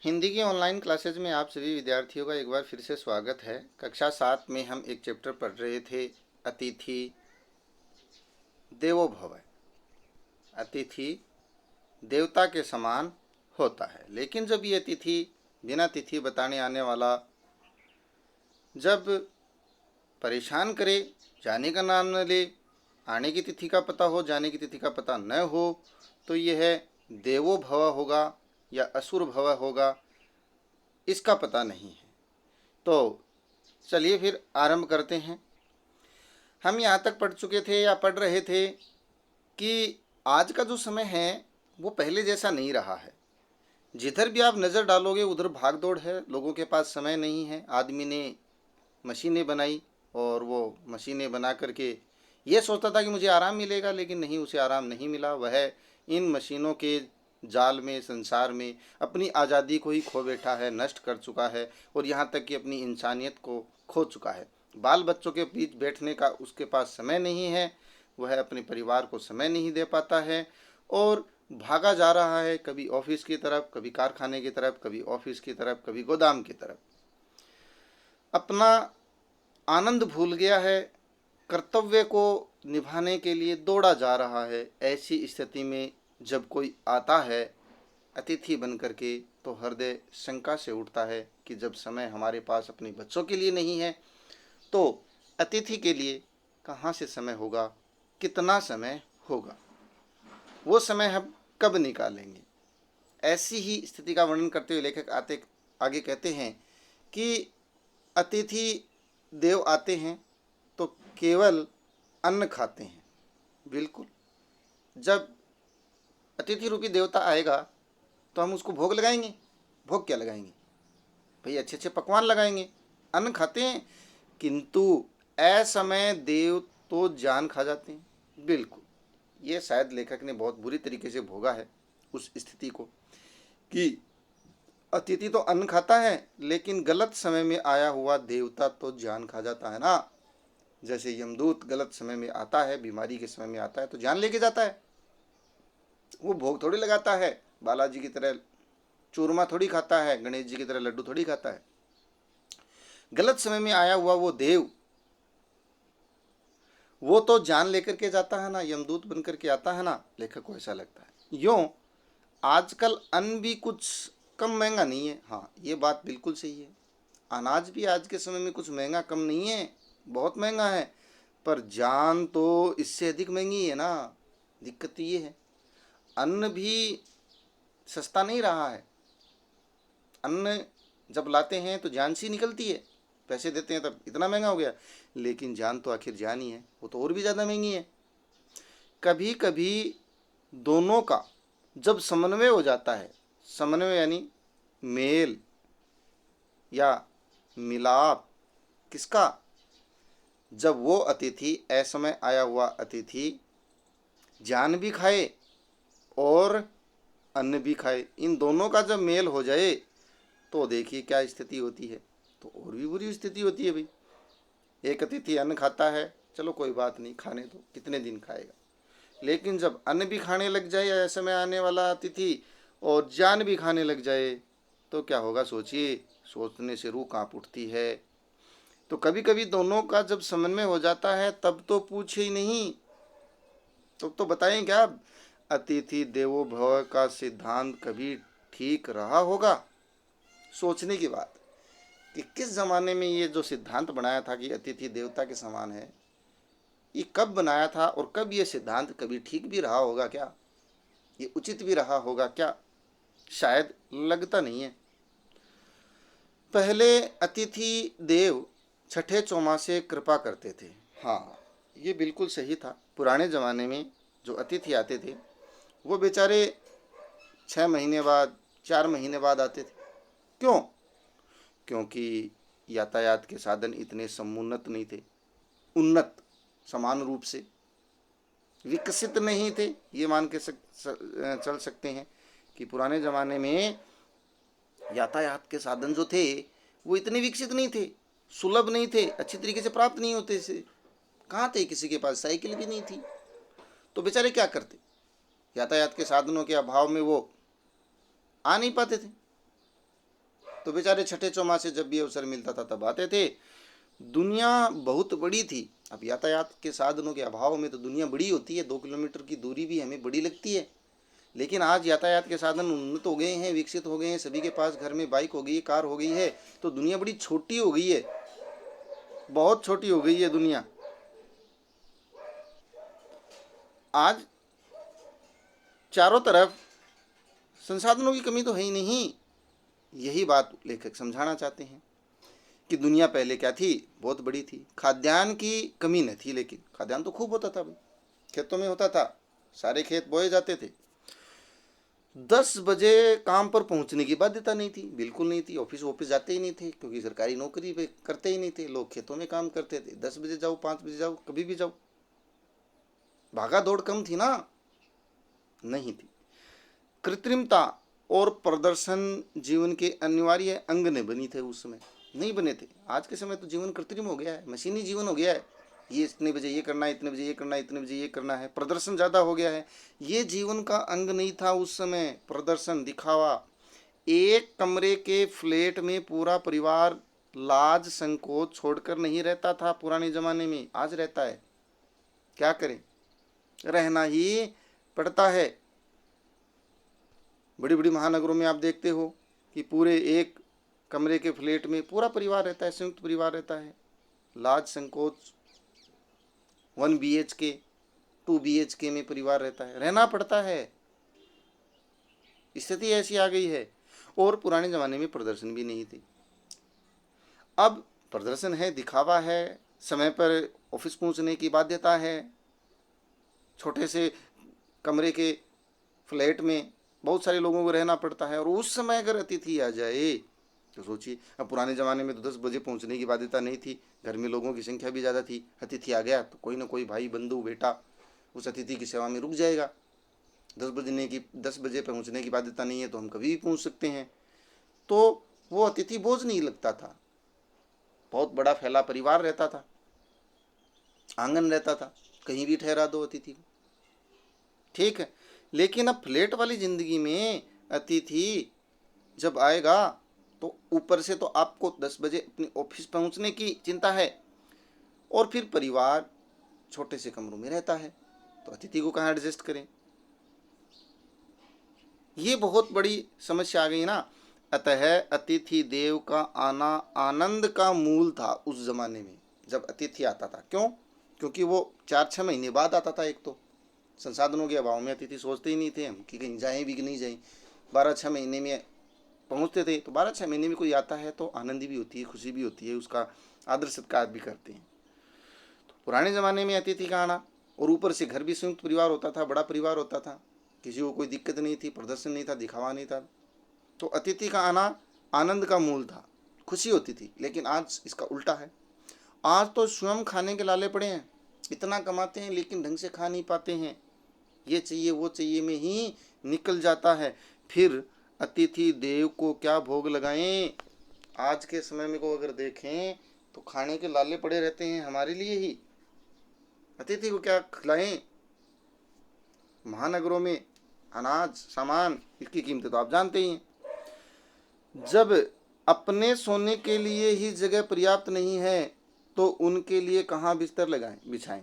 हिंदी की online classes में आप सभी विद्यार्थियों का एक बार फिर से स्वागत है। कक्षा 7 में हम एक चैप्टर पढ़ रहे थे, अतिथि देवो भव। अतिथि देवता के समान होता है, लेकिन जब ये अतिथि बिना तिथि बताने आने वाला जब परेशान करे, जाने का नाम न ले, आने की तिथि का पता हो, जाने की तिथि का पता न हो, तो यह देवो भव होगा या असुर भव होगा, इसका पता नहीं है। तो चलिए फिर आरंभ करते हैं। हम यहाँ तक पढ़ चुके थे या पढ़ रहे थे कि आज का जो समय है वो पहले जैसा नहीं रहा है। जिधर भी आप नज़र डालोगे उधर भाग दौड़ है, लोगों के पास समय नहीं है। आदमी ने मशीनें बनाई और वो मशीनें बना करके ये सोचता था कि मुझे आराम मिलेगा, लेकिन नहीं, उसे आराम नहीं मिला। वह इन मशीनों के जाल में, संसार में अपनी आज़ादी को ही खो बैठा है, नष्ट कर चुका है और यहाँ तक कि अपनी इंसानियत को खो चुका है। बाल बच्चों के बीच बैठने का उसके पास समय नहीं है, वह अपने परिवार को समय नहीं दे पाता है और भागा जा रहा है, कभी ऑफिस की तरफ, कभी कारखाने की तरफ, कभी ऑफिस की तरफ, कभी गोदाम की तरफ। अपना आनंद भूल गया है, कर्तव्य को निभाने के लिए दौड़ा जा रहा है। ऐसी स्थिति में जब कोई आता है अतिथि बन करके, तो हृदय शंका से उठता है कि जब समय हमारे पास अपने बच्चों के लिए नहीं है तो अतिथि के लिए कहाँ से समय होगा, कितना समय होगा, वो समय हम कब निकालेंगे। ऐसी ही स्थिति का वर्णन करते हुए लेखक आगे कहते हैं कि अतिथि देव आते हैं तो केवल अन्न खाते हैं। बिल्कुल, जब अतिथि रूपी देवता आएगा तो हम उसको भोग लगाएंगे। भोग क्या लगाएंगे भाई? अच्छे अच्छे पकवान लगाएंगे, अन्न खाते हैं। किंतु असमय देव तो जान खा जाते हैं। बिल्कुल, ये शायद लेखक ने बहुत बुरी तरीके से भोगा है उस स्थिति को कि अतिथि तो अन्न खाता है, लेकिन गलत समय में आया हुआ देवता तो जान खा जाता है ना। जैसे यमदूत गलत समय में आता है, बीमारी के समय में आता है तो जान लेके जाता है। वो भोग थोड़ी लगाता है, बालाजी की तरह चूरमा थोड़ी खाता है, गणेश जी की तरह लड्डू थोड़ी खाता है। गलत समय में आया हुआ वो देव, वो तो जान लेकर के जाता है ना, यमदूत बन करके आता है ना। लेखक को ऐसा लगता है। यूँ आजकल अन्न भी कुछ कम महंगा नहीं है। हाँ, ये बात बिल्कुल सही है। अनाज भी आज के समय में कुछ महंगा कम नहीं है, बहुत महंगा है। पर जान तो इससे अधिक महंगी है ना। दिक्कत ये है, अन्न भी सस्ता नहीं रहा है। अन्न जब लाते हैं तो जान सी निकलती है, पैसे देते हैं तब इतना महंगा हो गया, लेकिन जान तो आखिर जान ही है, वो तो और भी ज़्यादा महंगी है। कभी कभी दोनों का जब समन्वय हो जाता है, समन्वय यानी मेल या मिलाप, किसका? जब वो अतिथि, असमय आया हुआ अतिथि जान भी खाए और अन्न भी खाए, इन दोनों का जब मेल हो जाए तो देखिए क्या स्थिति होती है। तो और भी बुरी स्थिति होती है भाई। एक अतिथि अन्न खाता है, चलो कोई बात नहीं, खाने दो, कितने दिन खाएगा। लेकिन जब अन्न भी खाने लग जाए असमय आने वाला अतिथि और जान भी खाने लग जाए तो क्या होगा सोचिए। सोचने से रूह कांप उठती है। तो कभी कभी दोनों का जब समन्वय हो जाता है तब तो पूछे ही नहीं, तो बताएं क्या। अतिथि देवो भव का सिद्धांत कभी ठीक रहा होगा? सोचने की बात कि किस ज़माने में ये जो सिद्धांत बनाया था कि अतिथि देवता के समान है, ये कब बनाया था और कब ये सिद्धांत कभी ठीक भी रहा होगा क्या? ये उचित भी रहा होगा क्या? शायद लगता नहीं है। पहले अतिथि देव छठे चौमासे कृपा करते थे। हाँ, ये बिल्कुल सही था। पुराने ज़माने में जो अतिथि आते थे वो बेचारे 6 महीने बाद, 4 महीने बाद आते थे। क्यों? क्योंकि यातायात के साधन इतने समुन्नत नहीं थे, उन्नत समान रूप से विकसित नहीं थे। ये मान के चल सकते हैं कि पुराने ज़माने में यातायात के साधन जो थे वो इतने विकसित नहीं थे, सुलभ नहीं थे, अच्छी तरीके से प्राप्त नहीं होते थे। कहाँ थे? किसी के पास साइकिल भी नहीं थी। तो बेचारे क्या करते? यातायात के साधनों के अभाव में वो आ नहीं पाते थे। तो बेचारे छठे चौमासे जब भी अवसर मिलता था तब आते थे। दुनिया बहुत बड़ी थी। अब यातायात के साधनों के अभाव में तो दुनिया बड़ी होती है, 2 किलोमीटर की दूरी भी हमें बड़ी लगती है। लेकिन आज यातायात के साधन उन्नत हो गए हैं, विकसित हो गए हैं, सभी के पास घर में बाइक हो गई है, कार हो गई है, तो दुनिया बड़ी छोटी हो गई है, बहुत छोटी हो गई है दुनिया। आज चारों तरफ संसाधनों की कमी तो है ही नहीं। यही बात लेखक समझाना चाहते हैं कि दुनिया पहले क्या थी, बहुत बड़ी थी। खाद्यान्न की कमी न थी, लेकिन खाद्यान्न तो खूब होता था भाई, खेतों में होता था, सारे खेत बोए जाते थे। 10 बजे काम पर पहुंचने की बाध्यता नहीं थी, बिल्कुल नहीं थी। ऑफिस जाते ही नहीं थे, क्योंकि सरकारी नौकरी पे करते ही नहीं थे, लोग खेतों में काम करते थे। 10 बजे जाओ, 5 बजे जाओ, कभी भी जाओ। भागा दौड़ कम थी ना, नहीं थी। कृत्रिमता और प्रदर्शन जीवन के अनिवार्य अंग ने बनी थे, उस समय नहीं बने थे। आज के समय तो जीवन कृत्रिम हो गया है, मशीनी जीवन हो गया है। ये इतने बजे ये करना है, इतने बजे ये करना है, इतने बजे ये करना है, प्रदर्शन ज़्यादा हो गया है। ये जीवन का अंग नहीं था उस समय, प्रदर्शन, दिखावा। एक कमरे के फ्लैट में पूरा परिवार लाज संकोच छोड़कर नहीं रहता था पुराने ज़माने में, आज रहता है। क्या करें, रहना ही पड़ता है। बड़ी बड़ी महानगरों में आप देखते हो कि पूरे एक कमरे के फ्लैट में पूरा परिवार रहता है, संयुक्त परिवार रहता है। लाज संकोच 1 BHK 2 BHK में परिवार रहता है, रहना पड़ता है। स्थिति ऐसी आ गई है। और पुराने ज़माने में प्रदर्शन भी नहीं थे, अब प्रदर्शन है, दिखावा है, समय पर ऑफिस पहुंचने की बाध्यता है। छोटे से कमरे के फ्लैट में बहुत सारे लोगों को रहना पड़ता है। और उस समय अगर अतिथि आ जाए तो सोचिए, अब पुराने ज़माने में तो 10 बजे पहुंचने की बाध्यता नहीं थी, घर में लोगों की संख्या भी ज़्यादा थी। अतिथि आ गया तो कोई ना कोई भाई, बंधु, बेटा उस अतिथि की सेवा में रुक जाएगा। 10 बजे पहुंचने की बाध्यता नहीं है तो हम कभी भी पहुंच सकते हैं। तो वो अतिथि बोझ नहीं लगता था। बहुत बड़ा फैला परिवार रहता था, आंगन रहता था, कहीं भी ठहरा दो अतिथि को, ठीक है। लेकिन अब फ्लैट वाली ज़िंदगी में अतिथि जब आएगा तो ऊपर से तो आपको 10 बजे अपने ऑफिस पहुंचने की चिंता है, और फिर परिवार छोटे से कमरों में रहता है, तो अतिथि को कहाँ एडजस्ट करें। ये बहुत बड़ी समस्या आ गई ना। अतः अतिथि देव का आना आनंद का मूल था उस जमाने में, जब अतिथि आता था। क्यों? क्योंकि वो 4-6 महीने बाद आता था। एक तो संसाधनों के अभाव में अतिथि सोचते ही नहीं थे हम कि कहीं जाएं भी कि नहीं जाएं। 12-6 महीने में पहुंचते थे, तो 12-6 महीने में कोई आता है तो आनंद भी होती है, खुशी भी होती है, उसका आदर सत्कार भी करते हैं। तो पुराने ज़माने में अतिथि का आना, और ऊपर से घर भी संयुक्त परिवार होता था, बड़ा परिवार होता था, किसी को कोई दिक्कत नहीं थी, प्रदर्शन नहीं था, दिखावा नहीं था। तो अतिथि का आना आनंद का मूल था, खुशी होती थी। लेकिन आज इसका उल्टा है। आज तो स्वयं खाने के लाले पड़े हैं, इतना कमाते हैं लेकिन ढंग से खा नहीं पाते हैं, ये चाहिए वो चाहिए में ही निकल जाता है। फिर अतिथि देव को क्या भोग लगाएं। आज के समय में को अगर देखें तो खाने के लाले पड़े रहते हैं हमारे लिए ही, अतिथि को क्या खिलाएं। महानगरों में अनाज सामान, इसकी कीमतें तो आप जानते ही हैं। जब अपने सोने के लिए ही जगह पर्याप्त नहीं है तो उनके लिए कहाँ बिस्तर लगाएं, बिछाएं।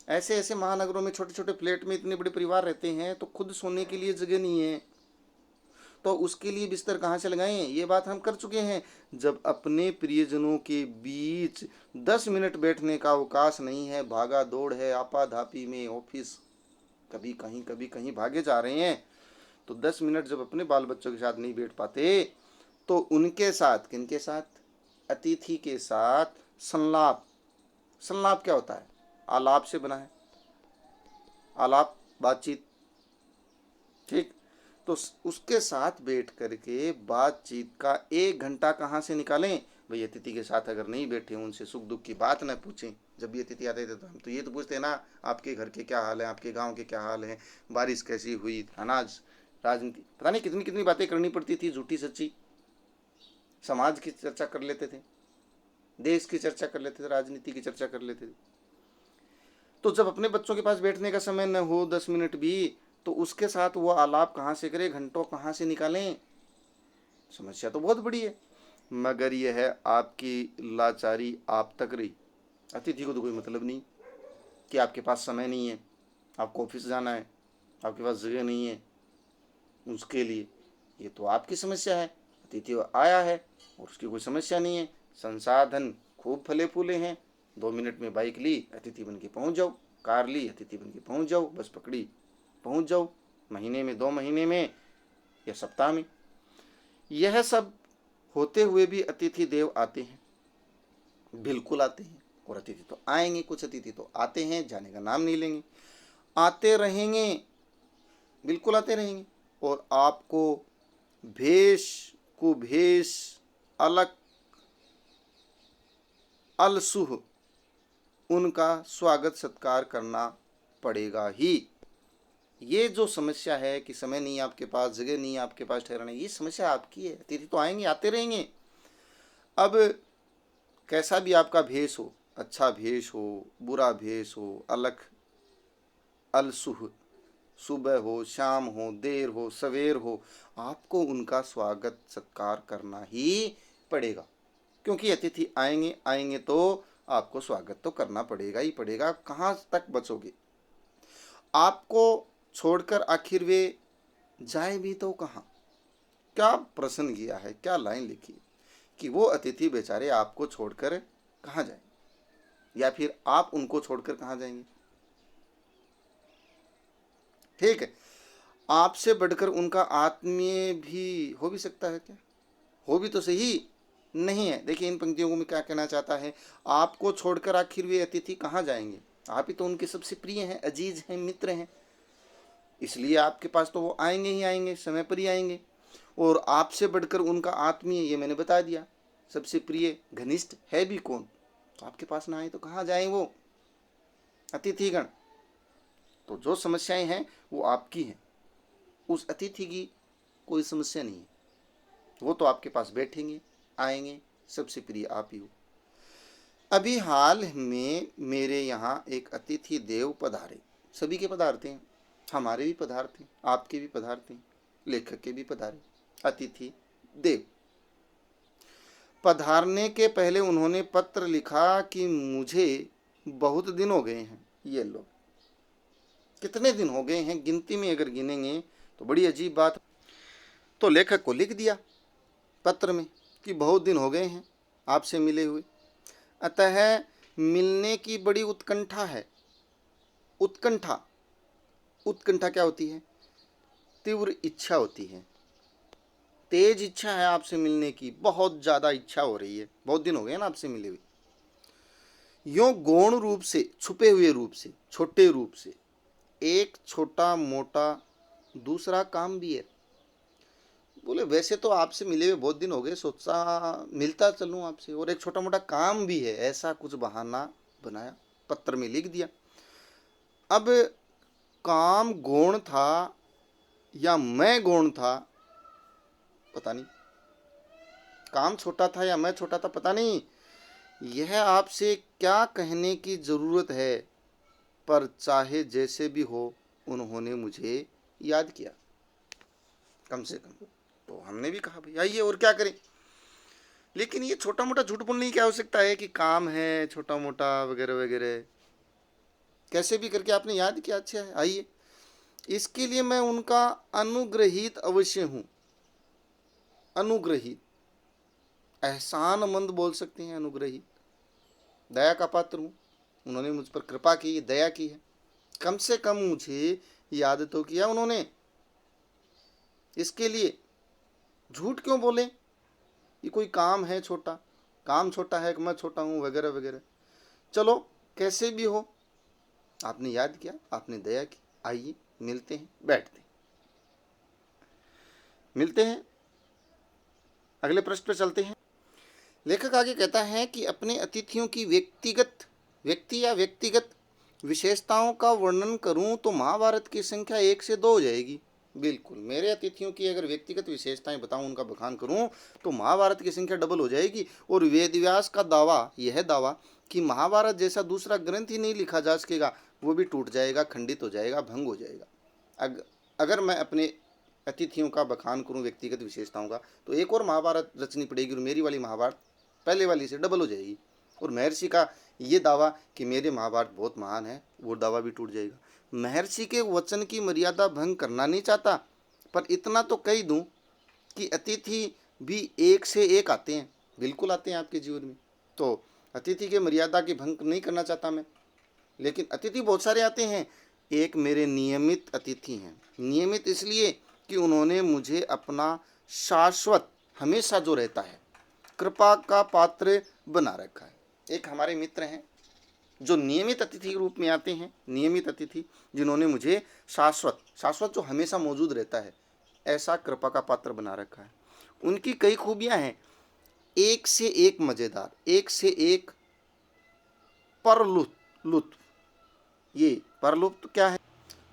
ऐसे ऐसे महानगरों में छोटे छोटे फ्लैट में इतने बड़े परिवार रहते हैं, तो खुद सोने के लिए जगह नहीं है, तो उसके लिए बिस्तर कहाँ से लगाएं। ये बात हम कर चुके हैं। जब अपने प्रियजनों के बीच 10 मिनट बैठने का अवकाश नहीं है, भागा दौड़ है, आपाधापी में ऑफिस, कभी कहीं भागे जा रहे हैं, तो 10 मिनट जब अपने बाल बच्चों के साथ नहीं बैठ पाते, तो उनके साथ, किनके साथ? अतिथि के साथ संलाप। संलाप क्या होता है? आलाप से बना है, आलाप, बातचीत, ठीक। तो उसके साथ बैठ करके बातचीत का 1 घंटा कहाँ से निकालें भाई? अतिथि के साथ अगर नहीं बैठे, उनसे सुख दुख की बात न पूछें। जब भी अतिथि आते थे तो हम तो ये तो पूछते हैं ना, आपके घर के क्या हाल है, आपके गांव के क्या हाल है, बारिश कैसी हुई, अनाज, राजनीति, पता नहीं कितनी कितनी बातें करनी पड़ती थी, झूठी सच्ची। समाज की चर्चा कर लेते थे, देश की चर्चा कर लेते थे, राजनीति की चर्चा कर लेते थे। तो जब अपने बच्चों के पास बैठने का समय न हो 10 मिनट भी, तो उसके साथ वो आलाप कहाँ से करें, घंटों कहाँ से निकालें। समस्या तो बहुत बड़ी है, मगर यह है आपकी लाचारी आप तक रही। अतिथि को तो कोई मतलब नहीं कि आपके पास समय नहीं है, आपको ऑफिस जाना है, आपके पास जगह नहीं है उसके लिए। ये तो आपकी समस्या है। अतिथि आया है और उसकी कोई समस्या नहीं है, संसाधन खूब फले फूले हैं। 2 मिनट में बाइक ली, अतिथि बन के पहुँच जाओ, कार ली, अतिथि बन के पहुँच जाओ, बस पकड़ी पहुँच जाओ, महीने में 2 महीने में या सप्ताह में। यह सब होते हुए भी अतिथि देव आते हैं, बिल्कुल आते हैं। और अतिथि तो आएंगे, कुछ अतिथि तो आते हैं, जाने का नाम नहीं लेंगे, आते रहेंगे, बिल्कुल आते रहेंगे। और आपको भेष कुभेष अलग अलसुह उनका स्वागत सत्कार करना पड़ेगा ही। ये जो समस्या है कि समय नहीं है आपके पास, जगह नहीं है आपके पास ठहरने, ये समस्या आपकी है। अतिथि तो आएंगे, आते रहेंगे। अब कैसा भी आपका भेष हो, अच्छा भेष हो, बुरा भेष हो, अलग अलसुह, सुबह हो, शाम हो, देर हो, सवेर हो, आपको उनका स्वागत सत्कार करना ही पड़ेगा। क्योंकि अतिथि आएंगे आएंगे तो आपको स्वागत तो करना पड़ेगा ही पड़ेगा। कहाँ तक बचोगे? आपको छोड़कर आखिर वे जाए भी तो कहाँ? क्या प्रश्न किया है, क्या लाइन लिखी है कि वो अतिथि बेचारे आपको छोड़कर कहाँ जाएंगे, या फिर आप उनको छोड़कर कहाँ जाएंगे? ठीक है, आपसे बढ़कर उनका आत्मीय भी हो भी सकता है क्या? हो भी तो सही नहीं है। देखिए इन पंक्तियों को मैं क्या कहना चाहता है, आपको छोड़कर आखिर वे अतिथि कहाँ जाएंगे? आप ही तो उनके सबसे प्रिय हैं, अजीज हैं, मित्र हैं, इसलिए आपके पास तो वो आएंगे ही आएंगे, समय पर ही आएंगे। और आपसे बढ़कर उनका आत्मीय, ये मैंने बता दिया, सबसे प्रिय घनिष्ठ है भी कौन? तो आपके पास ना आए तो कहाँ जाएं वो अतिथिगण? तो जो समस्याएं हैं वो आपकी हैं, उस अतिथि की कोई समस्या नहीं है। वो तो आपके पास बैठेंगे, आएंगे, सबसे प्रिय आप ही हो। अभी हाल में मेरे यहाँ एक अतिथि देव पधारे। सभी के पधारते हैं, हमारे भी पधारते हैं, आपके भी पधारते हैं, लेखक के भी पधारे। अतिथि देव पधारने के पहले उन्होंने पत्र लिखा कि मुझे बहुत दिन हो गए हैं। ये लोग कितने दिन हो गए हैं, गिनती में अगर गिनेंगे तो बड़ी अजीब बात। तो लेखक को लिख दिया पत्र में कि बहुत दिन हो गए हैं आपसे मिले हुए, अतः मिलने की बड़ी उत्कंठा है। उत्कंठा, उत्कंठा क्या होती है? तीव्र इच्छा होती है, तेज इच्छा है आपसे मिलने की, बहुत ज़्यादा इच्छा हो रही है, बहुत दिन हो गए ना आपसे मिले हुए। यों गौण रूप से, छुपे हुए रूप से, छोटे रूप से, एक छोटा मोटा दूसरा काम भी है। बोले वैसे तो आपसे मिले हुए बहुत दिन हो गए, सोचा मिलता चलूं आपसे, और एक छोटा मोटा काम भी है, ऐसा कुछ बहाना बनाया, पत्र में लिख दिया। अब काम गौण था या मैं गौण था पता नहीं, काम छोटा था या मैं छोटा था पता नहीं, यह आपसे क्या कहने की ज़रूरत है, पर चाहे जैसे भी हो उन्होंने मुझे याद किया कम से कम। तो हमने भी कहा भाई आइए, और क्या करें। लेकिन ये छोटा मोटा झूठ बोलने की क्या हो सकता है कि काम है छोटा मोटा वगैरह वगैरह, कैसे भी करके आपने याद किया, अच्छा है आइए। इसके लिए मैं उनका अनुग्रहित अवश्य हूँ। अनुग्रहित, एहसानमंद बोल सकते हैं, अनुग्रहित, दया का पात्र हूँ। उन्होंने मुझ पर कृपा की, दया की है, कम से कम मुझे याद तो किया उन्होंने। इसके लिए झूठ क्यों बोले? ये कोई काम है छोटा, काम छोटा है कि मैं छोटा हूँ वगैरह वगैरह। चलो कैसे भी हो, आपने याद किया, आपने दया की, आइए मिलते हैं, बैठते हैं, मिलते हैं। अगले प्रश्न पर चलते हैं। लेखक आगे कहता है कि अपने अतिथियों की व्यक्तिगत विशेषताओं का वर्णन करूं तो महाभारत की संख्या 1 से 2 हो जाएगी। बिल्कुल, मेरे अतिथियों की अगर व्यक्तिगत विशेषताएं बताऊं, उनका बखान करूं तो महाभारत की संख्या डबल हो जाएगी। और वेदव्यास का दावा, यह दावा कि महाभारत जैसा दूसरा ग्रंथ ही नहीं लिखा जा सकेगा, वो भी टूट जाएगा, खंडित हो जाएगा, भंग हो जाएगा। अगर मैं अपने अतिथियों का बखान करूं, व्यक्तिगत विशेषताओं का, तो एक और महाभारत रचनी पड़ेगी और मेरी वाली महाभारत पहले वाली से डबल हो जाएगी। और महर्षि का ये दावा कि मेरे महाभारत बहुत महान है, वो दावा भी टूट जाएगा। महर्षि के वचन की मर्यादा भंग करना नहीं चाहता, पर इतना तो कह दूं कि अतिथि भी एक से एक आते हैं, बिल्कुल आते हैं आपके जीवन में। तो अतिथि के मर्यादा की भंग नहीं करना चाहता मैं, लेकिन अतिथि बहुत सारे आते हैं। एक मेरे नियमित अतिथि हैं, नियमित इसलिए कि उन्होंने मुझे अपना शाश्वत, हमेशा जो रहता है, कृपा का पात्र बना रखा है। एक हमारे मित्र हैं जो नियमित अतिथि के रूप में आते हैं, नियमित अतिथि जिन्होंने मुझे शाश्वत, शाश्वत जो हमेशा मौजूद रहता है, ऐसा कृपा का पात्र बना रखा है। उनकी कई खूबियां हैं, एक से एक मज़ेदार, एक से एक परलुत्फ। ये परलुप्त क्या है?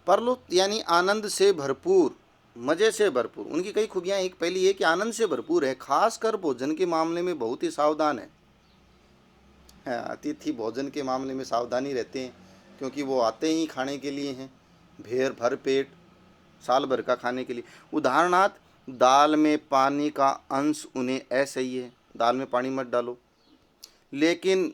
परलुप्त यानी आनंद से भरपूर, मज़े से भरपूर। उनकी कई खूबियाँ, एक पहली है कि आनंद से भरपूर है, खासकर भोजन के मामले में बहुत ही सावधान है। अतिथि भोजन के मामले में सावधानी रहते हैं, क्योंकि वो आते ही खाने के लिए हैं, भेर भर पेट साल भर का खाने के लिए। उदाहरणार्थ, दाल में पानी का अंश उन्हें असह्य है, दाल में पानी मत डालो, लेकिन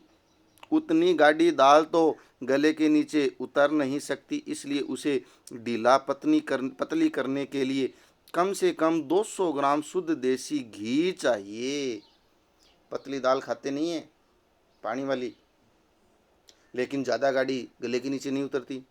उतनी गाढ़ी दाल तो गले के नीचे उतर नहीं सकती, इसलिए उसे ढीला पतली करने के लिए कम से कम 200 ग्राम शुद्ध देसी घी चाहिए। पतली दाल खाते नहीं है पानी वाली, लेकिन ज़्यादा गाढ़ी गले के नीचे नहीं उतरती,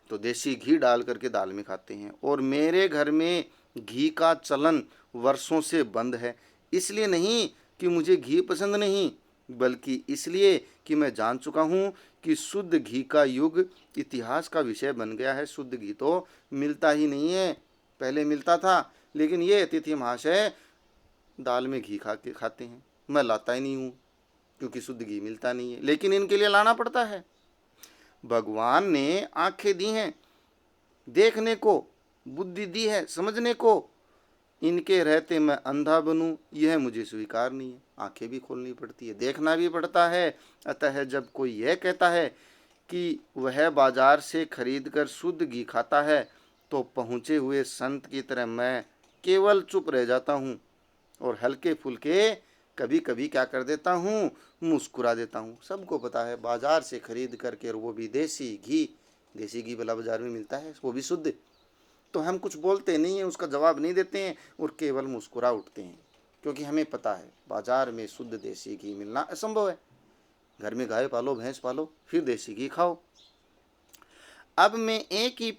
तो देसी घी डाल करके दाल में खाते हैं। और मेरे घर में घी का चलन वर्षों से बंद है, इसलिए नहीं कि मुझे घी पसंद नहीं, बल्कि इसलिए कि मैं जान चुका हूँ कि शुद्ध घी का युग इतिहास का विषय बन गया है। शुद्ध घी तो मिलता ही नहीं है, पहले मिलता था, लेकिन ये अतिथि महाशय दाल में घी खाते हैं। मैं लाता ही नहीं हूँ, क्योंकि शुद्ध घी मिलता नहीं है, लेकिन इनके लिए लाना पड़ता है। भगवान ने आंखें दी हैं देखने को, बुद्धि दी है समझने को, इनके रहते मैं अंधा बनूं, यह मुझे स्वीकार नहीं है। आंखें भी खोलनी पड़ती है, देखना भी पड़ता है। अतः जब कोई यह कहता है कि वह बाजार से खरीद कर शुद्ध घी खाता है, तो पहुँचे हुए संत की तरह मैं केवल चुप रह जाता हूँ और हल्के फुल्के कभी कभी क्या कर देता हूँ, मुस्कुरा देता हूँ। सबको पता है बाजार से खरीद करके, और वो भी देसी घी भला बाजार में मिलता है, वो भी शुद्ध। तो हम कुछ बोलते नहीं हैं, उसका जवाब नहीं देते हैं और केवल मुस्कुरा उठते हैं, क्योंकि हमें पता है बाजार में शुद्ध देसी घी मिलना असंभव है। घर में गाय पालो, भैंस पालो, फिर देसी घी खाओ। अब मैं एक ही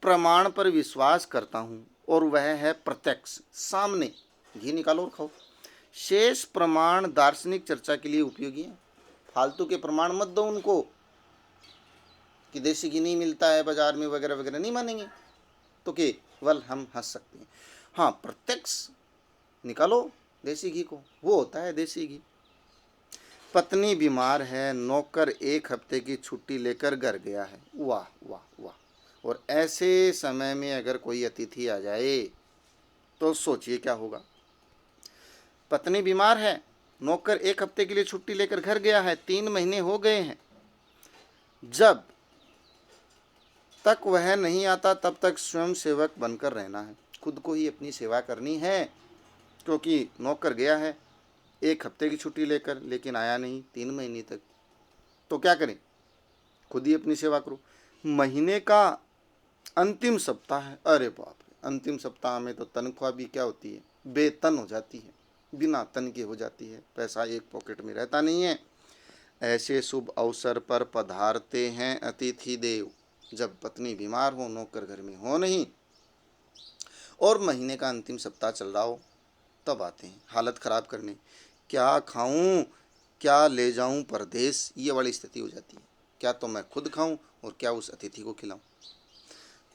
प्रमाण पर विश्वास करता हूँ, और वह है प्रत्यक्ष, सामने घी निकालो और खाओ। शेष प्रमाण दार्शनिक चर्चा के लिए उपयोगी है। फालतू के प्रमाण मत दो उनको कि देसी घी नहीं मिलता है बाजार में वगैरह वगैरह, नहीं मानेंगे, तो केवल हम हंस सकते हैं। हाँ, प्रत्यक्ष निकालो देसी घी को, वो होता है देसी घी। पत्नी बीमार है, नौकर 1 हफ्ते की छुट्टी लेकर घर गया है। वाह वाह वाह। और ऐसे समय में अगर कोई अतिथि आ जाए तो सोचिए क्या होगा। पत्नी बीमार है, नौकर 1 हफ्ते के लिए छुट्टी लेकर घर गया है, 3 महीने हो गए हैं। जब तक वह नहीं आता तब तक स्वयं सेवक बनकर रहना है, खुद को ही अपनी सेवा करनी है, क्योंकि नौकर गया है 1 हफ्ते की छुट्टी लेकर, लेकिन आया नहीं 3 महीने तक, तो क्या करें, खुद ही अपनी सेवा करो। महीने का अंतिम सप्ताह है, अरे बाप रे, अंतिम सप्ताह में तो तनख्वाह भी क्या होती है, बेतन हो जाती है, बिना तन के हो जाती है, पैसा एक पॉकेट में रहता नहीं है। ऐसे शुभ अवसर पर पधारते हैं अतिथि देव, जब पत्नी बीमार हो, नौकर घर में हो नहीं, और महीने का अंतिम सप्ताह चल रहा हो, तब आते हैं हालत ख़राब करने। क्या खाऊं, क्या ले जाऊं परदेश, ये वाली स्थिति हो जाती है। क्या तो मैं खुद खाऊं और क्या उस अतिथि को खिलाऊं।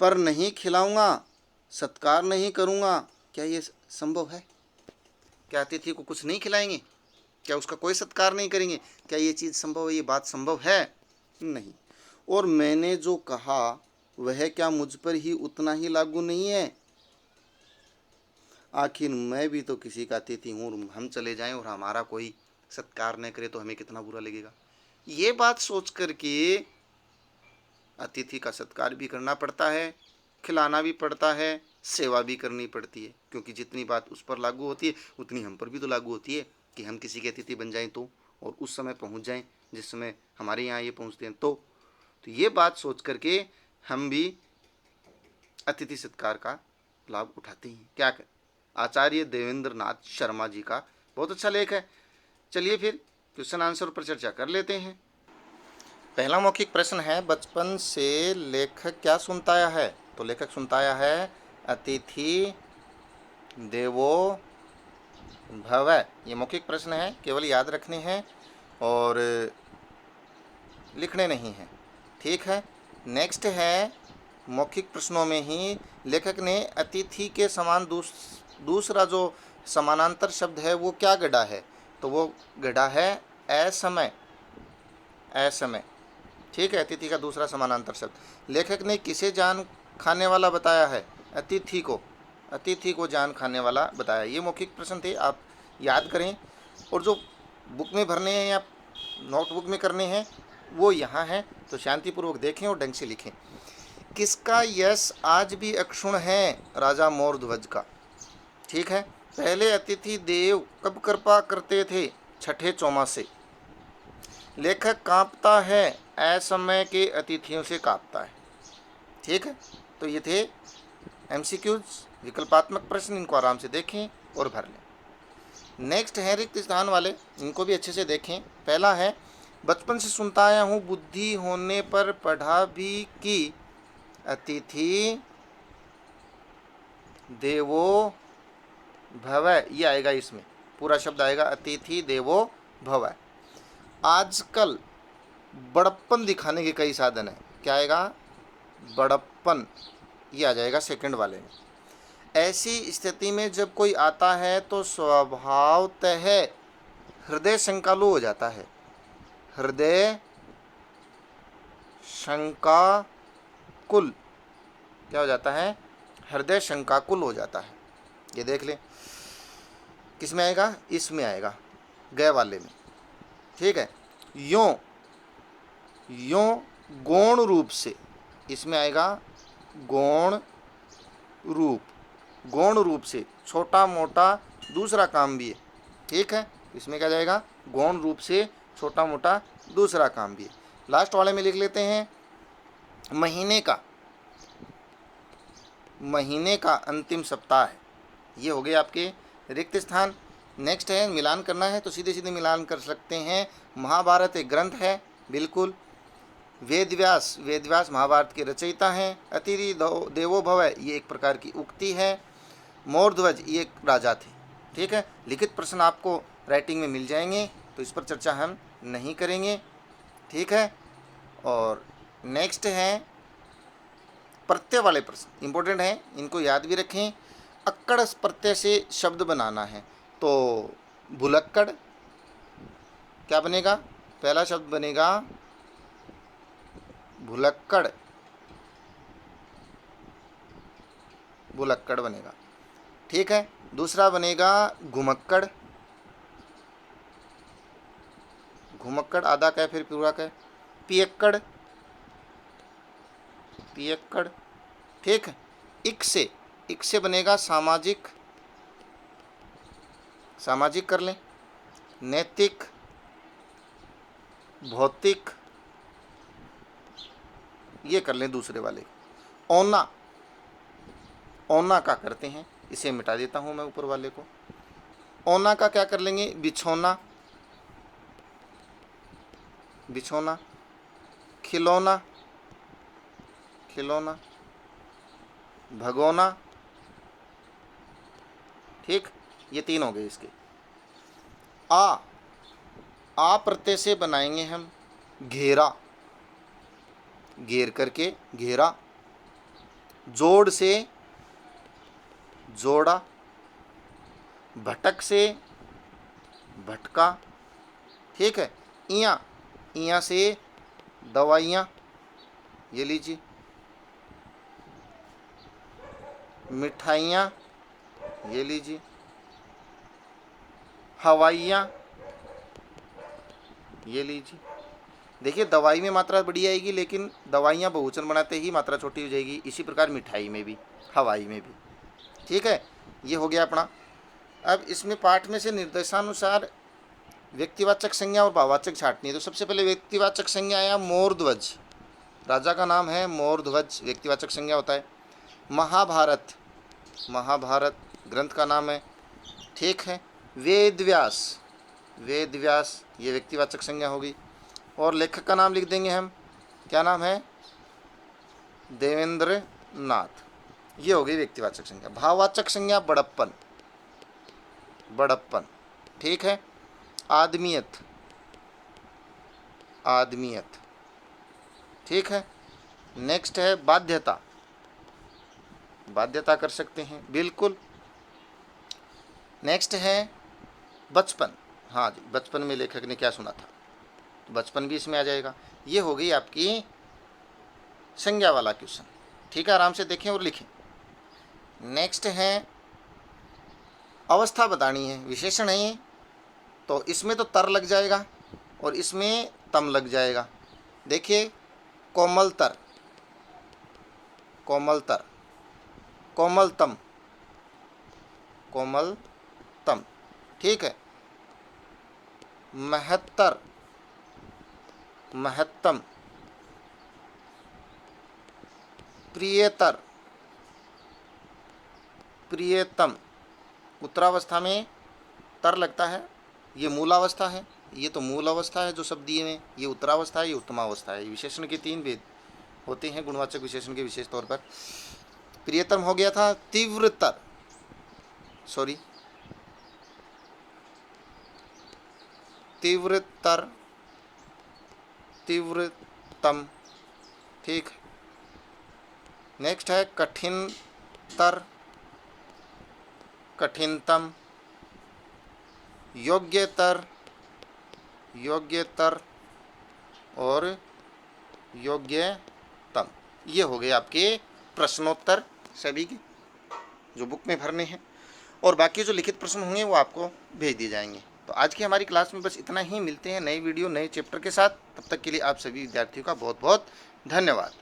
पर नहीं खिलाऊंगा, सत्कार नहीं करूंगा, क्या ये संभव है? क्या अतिथि को कुछ नहीं खिलाएंगे, क्या उसका कोई सत्कार नहीं करेंगे, क्या ये चीज़ संभव है, ये बात संभव है? नहीं। और मैंने जो कहा वह क्या मुझ पर ही उतना ही लागू नहीं है? आखिर मैं भी तो किसी का अतिथि हूँ, हम चले जाएं और हमारा कोई सत्कार न करे तो हमें कितना बुरा लगेगा। ये बात सोच कर के अतिथि का सत्कार भी करना पड़ता है, खिलाना भी पड़ता है, सेवा भी करनी पड़ती है, क्योंकि जितनी बात उस पर लागू होती है उतनी हम पर भी तो लागू होती है कि हम किसी के अतिथि बन जाएं तो, और उस समय पहुंच जाएं जिस समय हमारे यहाँ ये पहुंचते हैं तो ये बात सोच करके हम भी अतिथि सत्कार का लाभ उठाते हैं। क्या कर आचार्य देवेंद्र नाथ शर्मा जी का बहुत अच्छा लेख है। चलिए फिर क्वेश्चन आंसर पर चर्चा कर लेते हैं। पहला मौखिक प्रश्न है, बचपन से लेखक क्या सुनता आया है? तो लेखक सुनता आया है अतिथि देवो भव। ये मौखिक प्रश्न है, केवल याद रखने हैं और लिखने नहीं हैं। ठीक है। नेक्स्ट है, मौखिक प्रश्नों में ही लेखक ने अतिथि के समान दूसरा जो समानांतर शब्द है वो क्या गढ़ा है? तो वो गढ़ा है असमय। असमय। ठीक है, अतिथि का दूसरा समानांतर शब्द। लेखक ने किसे जान खाने वाला बताया है? अतिथि को। अतिथि को जान खाने वाला बताया। ये मौखिक प्रश्न थे, आप याद करें, और जो बुक में भरने हैं या नोटबुक में करने हैं वो यहाँ है, तो शांतिपूर्वक देखें और ढंग से लिखें। किसका यश आज भी अक्षुण्ण है? राजा मोरध्वज का। ठीक है। पहले अतिथि देव कब कृपा करते थे? छठे चौमासे। लेखक कांपता है, असमय के अतिथियों से कांपता है। ठीक है। तो ये थे एमसीक्यूज, विकल्पात्मक प्रश्न, इनको आराम से देखें और भर लें। नेक्स्ट है रिक्त स्थान वाले, इनको भी अच्छे से देखें। पहला है, बचपन से सुनता आया हूँ, बुद्धि होने पर पढ़ा भी कि अतिथि देवो भव। ये आएगा, इसमें पूरा शब्द आएगा, अतिथि देवो भव। आजकल बड़प्पन दिखाने के कई साधन हैं। क्या आएगा? बड़प्पन। ये आ जाएगा सेकंड वाले में। ऐसी स्थिति में जब कोई आता है तो स्वभावतः हृदय शंकालु हो जाता है। हृदय शंकाकुल। क्या हो जाता है? हृदय शंकाकुल हो जाता है। ये देख लें, किस में आएगा? इसमें आएगा, गए वाले में। ठीक है। यों यों गौण रूप से, इसमें आएगा गौण रूप। गौण रूप से छोटा मोटा दूसरा काम भी है। ठीक है। इसमें क्या जाएगा? गौण रूप से छोटा मोटा दूसरा काम भी है। लास्ट वाले में लिख लेते हैं, महीने का। महीने का अंतिम सप्ताह है। ये हो गए आपके रिक्त स्थान। नेक्स्ट है, मिलान करना है तो सीधे सीधे मिलान कर सकते हैं। महाभारत एक ग्रंथ है, बिल्कुल। वेदव्यास महाभारत के रचयिता हैं। अतिथि देवो भव, ये एक प्रकार की उक्ति है। मोरध्वज ये एक राजा थे। ठीक है। लिखित प्रश्न आपको राइटिंग में मिल जाएंगे, तो इस पर चर्चा हम नहीं करेंगे। ठीक है। और नेक्स्ट है प्रत्यय वाले प्रश्न, इंपॉर्टेंट हैं, इनको याद भी रखें। अक्कड़ प्रत्यय से शब्द बनाना है, तो भुलक्कड़ क्या बनेगा? पहला शब्द बनेगा भुलक्कड़। भुलक्कड़ बनेगा। ठीक है। दूसरा बनेगा घुमक्कड़। घुमक्कड़ आधा कै फिर पूरा कै। पियक्कड़। पियक्कड़। ठीक है। इक से बनेगा सामाजिक। सामाजिक कर लें। नैतिक, भौतिक, ये कर लें दूसरे वाले। औना। औना का करते हैं, इसे मिटा देता हूं मैं ऊपर वाले को। औना का क्या कर लेंगे? बिछौना। बिछौना। खिलौना। खिलौना। भगोना। ठीक, ये तीन हो गए इसके। आ प्रत्यय से बनाएंगे हम घेरा। घेर करके घेरा। जोड़ से जोड़ा। भटक से भटका। ठीक है। इया से दवाइयाँ, ये लीजिए। मिठाइयाँ, ये लीजिए। हवाइयाँ, ये लीजिए। देखिए, दवाई में मात्रा बड़ी आएगी, लेकिन दवाइयाँ बहुवचन बनाते ही मात्रा छोटी हो जाएगी। इसी प्रकार मिठाई में भी, हवाई में भी। ठीक है, ये हो गया अपना। अब इसमें पाठ में से निर्देशानुसार व्यक्तिवाचक संज्ञा और भाववाचक छांटनी है। तो सबसे पहले व्यक्तिवाचक संज्ञा आया मोरध्वज, राजा का नाम है मोरध्वज, व्यक्तिवाचक संज्ञा होता है। महाभारत, महाभारत ग्रंथ का नाम है, ठीक है। वेदव्यास, वेदव्यास ये व्यक्तिवाचक संज्ञा होगी। और लेखक का नाम लिख देंगे हम, क्या नाम है, देवेंद्र नाथ, ये हो गई व्यक्तिवाचक संज्ञा। भाववाचक संज्ञा बड़प्पन, बड़प्पन, ठीक है। आदमियत, आदमियत, ठीक है। नेक्स्ट है बाध्यता, बाध्यता कर सकते हैं बिल्कुल। नेक्स्ट है बचपन, हाँ जी, बचपन में लेखक ने क्या सुना था, तो बचपन भी इसमें आ जाएगा। ये हो गई आपकी संज्ञा वाला क्वेश्चन, ठीक है। आराम से देखें और लिखें। नेक्स्ट है अवस्था बतानी है, विशेषण है ये, तो इसमें तो तर लग जाएगा और इसमें तम लग जाएगा। देखिए कोमलतर, कोमलतर, कोमलतम, कोमलतम, ठीक है। महत्तर, महत्तम, प्रियतर, प्रियतम। उत्तरावस्था में तर लगता है, ये मूलावस्था है, ये तो मूल अवस्था है जो शब्दीय में, ये उत्तरावस्था है, ये उत्तमावस्था है। विशेषण के 3 भेद होते हैं गुणवाचक विशेषण के विशेष तौर पर। प्रियतम हो गया था तीव्रतर, सॉरी तीव्रतर, तीव्रतम, ठीक। नेक्स्ट है कठिनतर, कठिनतम, योग्यतर, योग्यतर और योग्यतम। ये हो गए आपके प्रश्नोत्तर सभी के जो बुक में भरने हैं, और बाकी जो लिखित प्रश्न होंगे वो आपको भेज दिए जाएंगे। तो आज की हमारी क्लास में बस इतना ही। मिलते हैं नई वीडियो नए चैप्टर के साथ, तब तक के लिए आप सभी विद्यार्थियों का बहुत बहुत धन्यवाद।